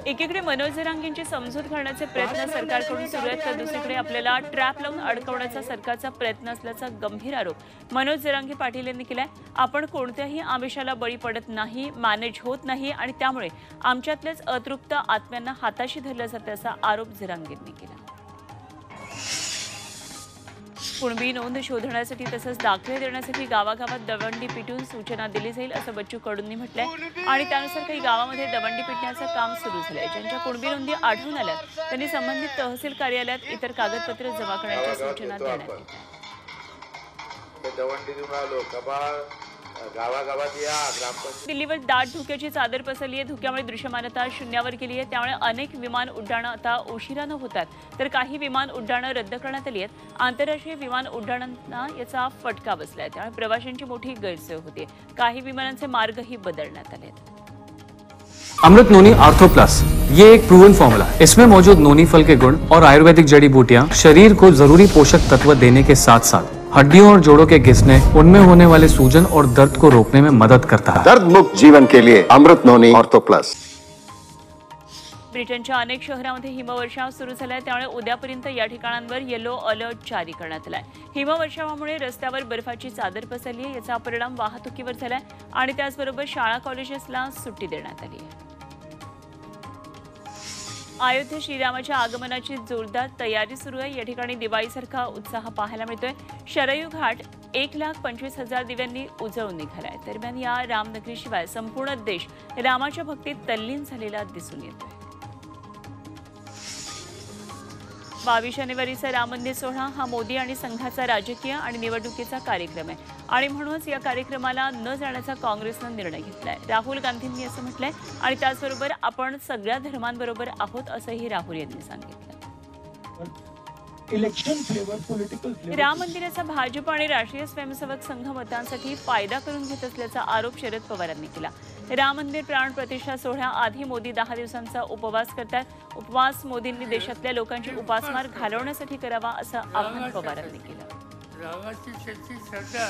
एकीकडे मनोज जरांगेंची समजूत घालण्याचे प्रयत्न सरकारकडून सुरू आहेत, तर दुसरीकडे आपल्याला ट्रॅप लावून अडकवण्याचा सरकारचा प्रयत्न असल्याचा गंभीर आरोप मनोज जरांगे पाटील यांनी केलाय। आपण कोणत्याही आमिषाला बळी पडत नाही, मॅनेज होत नाही आणि त्यामुळे आमच्यातलेच अतृप्त आत्म्यांना हाताशी धरलं जातं असा आरोप जरांगेंनी केला। कुणबी नोंद शोधण्यासाठी तसंच दाखले देण्यासाठी गावागावात दवंडी पिटून सूचना दिली जाईल असं बच्चू कडूंनी म्हटलंय आणि त्यानुसार काही गावामध्ये दवंडी पिटण्याचं काम सुरू झालंय। ज्यांच्या कुणबी नोंदी आढळून आल्या त्यांनी संबंधित तहसील कार्यालयात इतर कागदपत्रे जमा करण्याच्या सूचना देण्यात आल्या। दिल्लीवर दाट धुक्याची चादर पसरली आहे। धुक्यामुळे दृश्यमानता शून्यावर गेली आहे, त्यामुळे अनेक विमान उड्डाणं आता उशिरानं होतात, तर काही विमान उड्डाणं रद्द करण्यात आली आहेत। आंतरराष्ट्रीय विमान उड्डाणांना याचा फटका बसलाय, त्यामुळे प्रवाशांची मोठी गैरसोय होते। काही विमानांचे मार्गही बदलण्यात आले आहेत। अमृत नोनी आर्थो प्लस ये एक प्रूवन फॉर्मूला है। इसमें मौजूद नोनी फल के गुण और आयुर्वेदिक जड़ी बूटियां शरीर को जरूरी पोषक तत्व देने के साथ साथ हड्डियों और जोड़ों के घिसने, उनमें होने वाले सूजन और दर्द को रोकने में मदद करता है। दर्द मुक्त जीवन के लिए अमृत नोनी आर्थो प्लस। ब्रिटनच्या अनेक शहरांमध्ये हिमवर्षाव सुरू झालाय, त्यामुळे उद्यापर्यंत या ठिकाणांवर येलो अलर्ट जारी करण्यात आलाय। हिमवर्षावामुळे रस्त्यावर बर्फाची चादर पसरली आहे, याचा परिणाम वाहतुकीवर झालाय आणि त्याचबरोबर शाळा कॉलेजेसला सुट्टी देण्यात आली आहे। अयोध्या श्रीरामाच्या आगमनाची जोरदार तयारी सुरू आहे। या ठिकाणी दिवाळीसारखा उत्साह पाहायला मिळतोय। शरयू घाट 1,25,000 दिव्यांनी उजळून निघालाय। दरम्यान या रामनगरीशिवाय संपूर्ण देश रामाच्या भक्तीत तल्लीन झालेला दिसून येतोय। 22 जानेवारीचा राम मंदिर सोहळा हा मोदी आणि संघाचा राजकीय आणि निवडणुकीचा कार्यक्रम आहे आणि म्हणूनच या कार्यक्रमाला न जाण्याचा काँग्रेसनं निर्णय घेतलाय। राहुल गांधींनी असं म्हटलंय आणि त्याचबरोबर आपण सगळ्या धर्मांबरोबर आहोत असंही राहुल यांनी सांगितलं। राम मंदिराचा भाजप आणि राष्ट्रीय स्वयंसेवक संघ मतांसाठी फायदा करून घेत असल्याचा आरोप शरद पवारांनी केला। राम मंदिर प्राण प्रतिष्ठा सोहळ्याआधी मोदी 10 दिवसांचा उपवास करतात। उपवास मोदींनी देशातल्या लोकांची उपासमार घालवण्यासाठी करावा असं आवाहन पवारांनी केलं। रामाची श्रद्धा